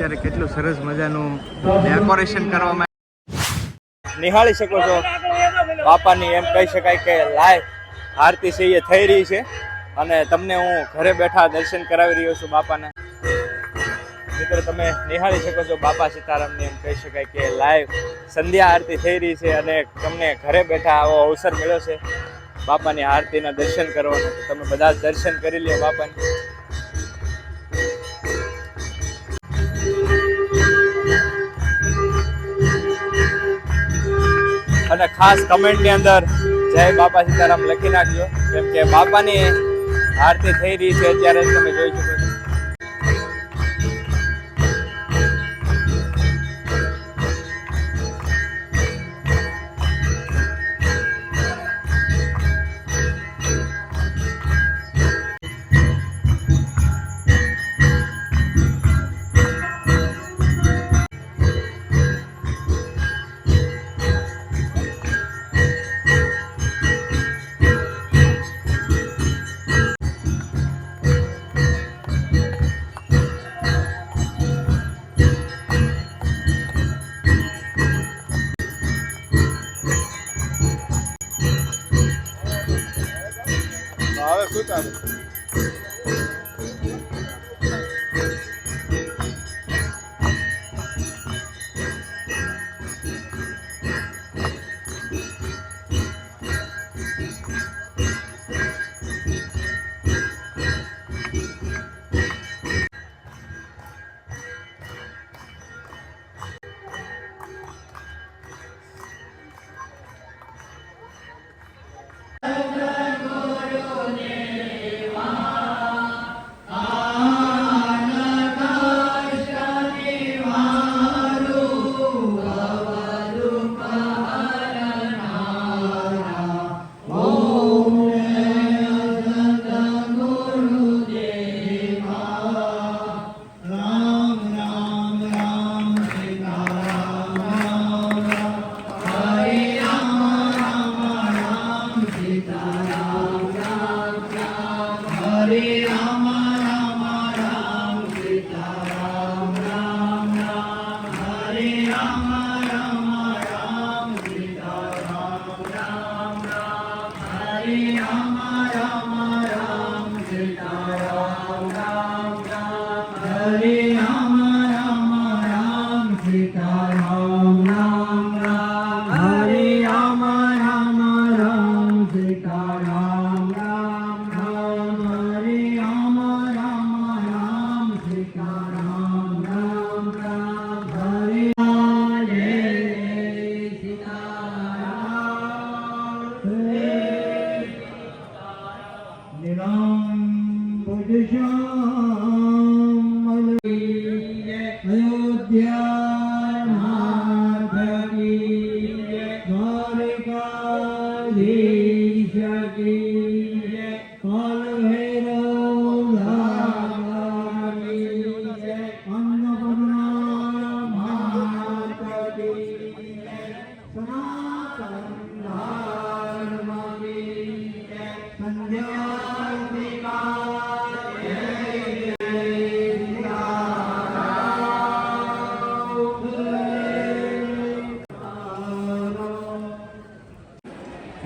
અત્યારે કેટલું સરસ મજાનું ડેકોરેશન કરવામાં નિહાળી શકો છો બાપાની એમ કહી શકાય કે લાઈવ આરતી છે એ થઈ રહી છે અને તમને હું ઘરે બેઠા દર્શન કરાવી રહ્યો છું બાપાના મિત્રો તમે નિહાળી શકો છો બાપા સીતારામની એમ કહી શકાય કે લાઈવ સંધ્યા આરતી થઈ રહી છે અને તમને ઘરે બેઠા આવો અવસર મળ્યો છે બાપાની આરતીના દર્શન કરવાનું તમે બધા દર્શન કરી લો બાપાને અને ખાસ કમેન્ટની અંદર જય બાપા સીતારામ લખી નાખજો કેમ કે બાપાની આરતી થઈ રહી છે અત્યારે તમે જોઈ શકો છો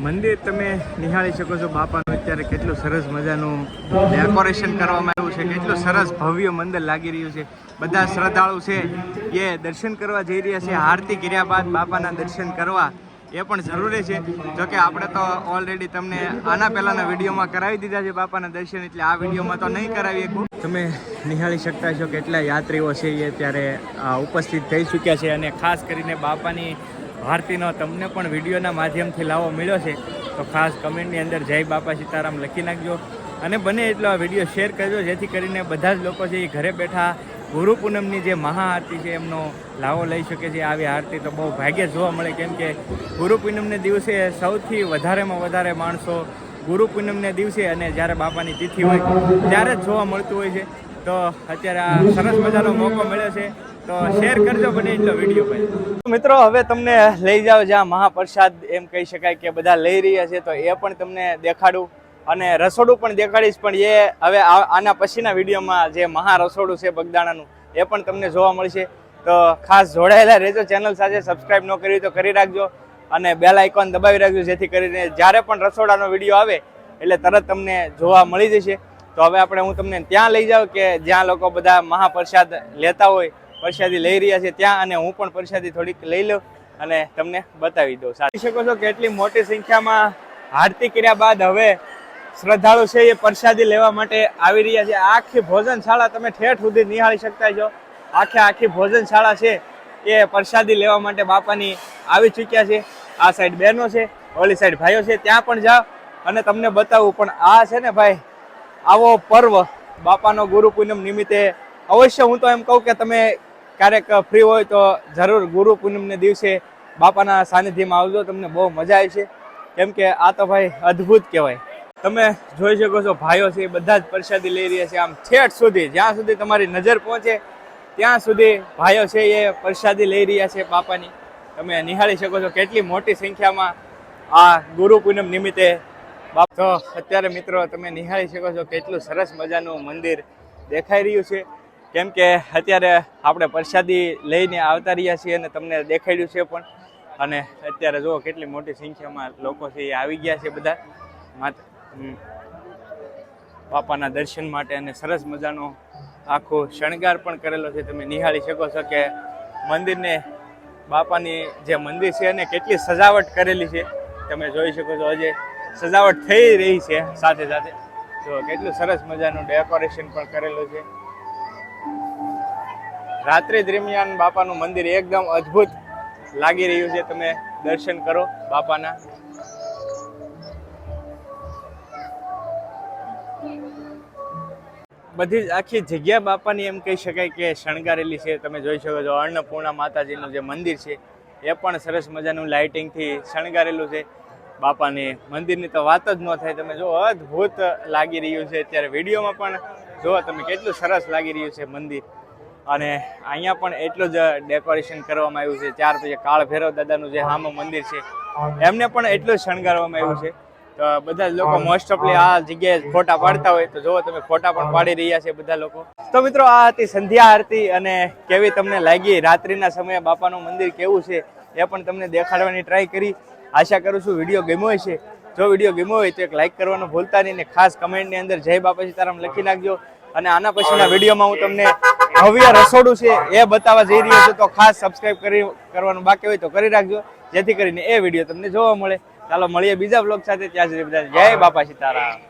મંદિર તમે નિહાળી શકો છો બાપાનું અત્યારે કેટલું સરસ મજાનું ડેકોરેશન કરવામાં આવ્યું છે કેટલું સરસ ભવ્ય મંદિર લાગી રહ્યું છે બધા શ્રદ્ધાળુ છે એ દર્શન કરવા જઈ રહ્યા છે આરતી કર્યા બાદ બાપાના દર્શન કરવા એ પણ જરૂરી છે જોકે આપણે તો ઓલરેડી તમને આના પહેલાંના વિડીયોમાં કરાવી દીધા છે બાપાના દર્શન એટલે આ વિડીયોમાં તો નહીં કરાવી શકું તમે નિહાળી શકતા છો કેટલા યાત્રીઓ છે એ અત્યારે ઉપસ્થિત થઈ ચૂક્યા છે અને ખાસ કરીને બાપાની આરતીનો તમને પણ વિડીયોના માધ્યમથી લાવો મળ્યો છે તો ખાસ કમેન્ટની અંદર જય બાપા સીતારામ લખી નાખજો અને બને એટલો આ વિડીયો શેર કરજો જેથી કરીને બધા જ લોકો છે એ ઘરે બેઠા ગુરુ પૂનમની જે મહાઆરતી છે એમનો લાવો લઈ શકે છે આવી આરતી તો બહુ ભાગ્યે જોવા મળે કેમ કે ગુરુ પૂનમને દિવસે સૌથી વધારેમાં વધારે માણસો ગુરુ પૂનમને દિવસે અને જ્યારે બાપાની તિથિ હોય ત્યારે જ જોવા મળતું હોય છે તો અત્યારે આ સરસ મજાનો મોકો મળ્યો છે તો શેર કરજો બને એટલો વિડીયો ભાઈ મિત્રો હવે તમને લઈ જાઓ જ્યાં મહાપ્રસાદ એમ કહી શકાય કે બધા લઈ રહ્યા છે તો એ પણ તમને દેખાડું અને રસોડું પણ દેખાડીશ પણ એ હવે આના પછીના વિડીયોમાં જે મહા રસોડું છે બગદાણાનું એ પણ તમને જોવા મળશે. તો ખાસ જોડાયેલા રહેજો ચેનલ સાથે. સબસ્ક્રાઇબ ન કરી તો કરી રાખજો અને બેલ આઇકોન દબાવી રાખજો, જેથી કરીને જ્યારે પણ રસોડાનો વિડીયો આવે એટલે તરત તમને જોવા મળી જશે. તો હવે હું તમને ત્યાં લઈ જાઉં કે જ્યાં લોકો બધા મહાપ્રસાદ લેતા હોય, પ્રસાદી લઈ રહ્યા છે ત્યાં, અને હું પણ પ્રસાદી થોડીક લઈ લઉં અને તમને બતાવી દઉં. સાચી શકો છો કે એટલી મોટી સંખ્યામાં આરતી કર્યા બાદ હવે શ્રદ્ધાળુ છે એ પ્રસાદી લેવા માટે આવી રહ્યા છે. આખી ભોજનશાળા તમે ઠેઠ સુધી નિહાળી શકતા છો. આખી ભોજનશાળા છે એ પ્રસાદી લેવા માટે બાપાની આવી ચૂક્યા છે. આ સાઈડ બહેનો છે, ઓલી સાઈડ ભાઈઓ છે. ત્યાં પણ જાઓ અને તમને બતાવું. પણ આ છે ને ભાઈ, આવો પર્વ બાપાનો ગુરુ પૂનમ નિમિત્તે અવશ્ય હું તો એમ કહું કે તમે ક્યારેક ફ્રી હોય તો જરૂર ગુરુ પૂનમને દિવસે બાપાના સાનિધ્યમાં આવજો. તમને બહુ મજા આવે છે, કેમ કે આ તો ભાઈ અદ્ભુત કહેવાય. તમે જોઈ શકો છો ભાઈઓ છે એ બધા જ પ્રસાદી લઈ રહ્યા છે. આમ ઠેઠ સુધી, જ્યાં સુધી તમારી નજર પહોંચે ત્યાં સુધી ભાઈઓ છે એ પ્રસાદી લઈ રહ્યા છે બાપાની. તમે નિહાળી શકો છો કેટલી મોટી સંખ્યામાં આ ગુરુ પૂનમ નિમિત્તે. તો અત્યારે મિત્રો તમે નિહાળી શકો છો કેટલું સરસ મજાનું મંદિર દેખાઈ રહ્યું છે, કેમ કે અત્યારે આપણે પ્રસાદી લઈને આવતા રહ્યા છીએ અને તમને દેખાડ્યું છે પણ. અને અત્યારે જુઓ કેટલી મોટી સંખ્યામાં લોકો છે એ આવી ગયા છે બધા બાપાના દર્શન માટે. અને સરસ મજાનો આખો શણગાર પણ કરેલો છે. તમે નિહાળી શકો છો કે મંદિરને, બાપાની જે મંદિર છે એને કેટલી સજાવટ કરેલી છે. તમે જોઈ શકો છો હજી સજાવટ થઈ રહી છે સાથે સાથે. જો કેટલું સરસ મજાનું ડેકોરેશન પણ કરેલું છે. રાત્રિ દરમિયાન બાપાનું મંદિર એકદમ અદ્ભુત લાગી રહ્યું છે. તમે દર્શન કરો બાપાના. બધી જ આખી જગ્યા બાપાની એમ કહી શકાય કે શણગારેલી છે. તમે જોઈ શકો છો અન્નપૂર્ણા માતાજીનું જે મંદિર છે એ પણ સરસ મજાનું લાઇટિંગથી શણગારેલું છે. બાપાની મંદિરની તો વાત જ ન થાય. તમે જો અદ્ભુત લાગી રહ્યું છે. અત્યારે વિડીયોમાં પણ જુઓ તમે કેટલું સરસ લાગી રહ્યું છે મંદિર. અને અહીંયા પણ એટલું જ ડેકોરેશન કરવામાં આવ્યું છે. ત્યાર પછી કાળ ભૈરવ દાદાનું જે હામો મંદિર છે એમને પણ એટલું જ શણગારવામાં આવ્યું છે. તો બધા જ લોકો મોસ્ટ ઓફલી આ જગ્યાએ ફોટા પાડતા હોય તો જુઓ તમે ફોટા પણ પાડી રહ્યા છે બધા લોકો. તો મિત્રો આ હતી સંધ્યા આરતી, અને કેવી તમને લાગી રાત્રિના સમયે બાપાનું મંદિર કેવું છે એ પણ તમને દેખાડવાની ટ્રાય કરી. આશા કરું છું વિડીયો ગમ્યો હશે. જો વિડીયો ગમ્યો હોય તો એક લાઈક કરવાનું ભૂલતા નહીં, ને ખાસ કમેન્ટની અંદર જય બાપા સીતારામ લખી નાખજો. અને આના પછીના વિડીયોમાં હું તમને ભવ્ય રસોડું છે એ બતાવવા જઈ રહ્યો છું. તો ખાસ સબસ્ક્રાઇબ કરવાનું બાકી હોય તો કરી રાખજો, જેથી કરીને એ વિડીયો તમને જોવા મળે. ચાલો મળીએ બીજા બ્લોગ સાથે. ત્યાં સુધી બધા જય બાપા સીતારામ.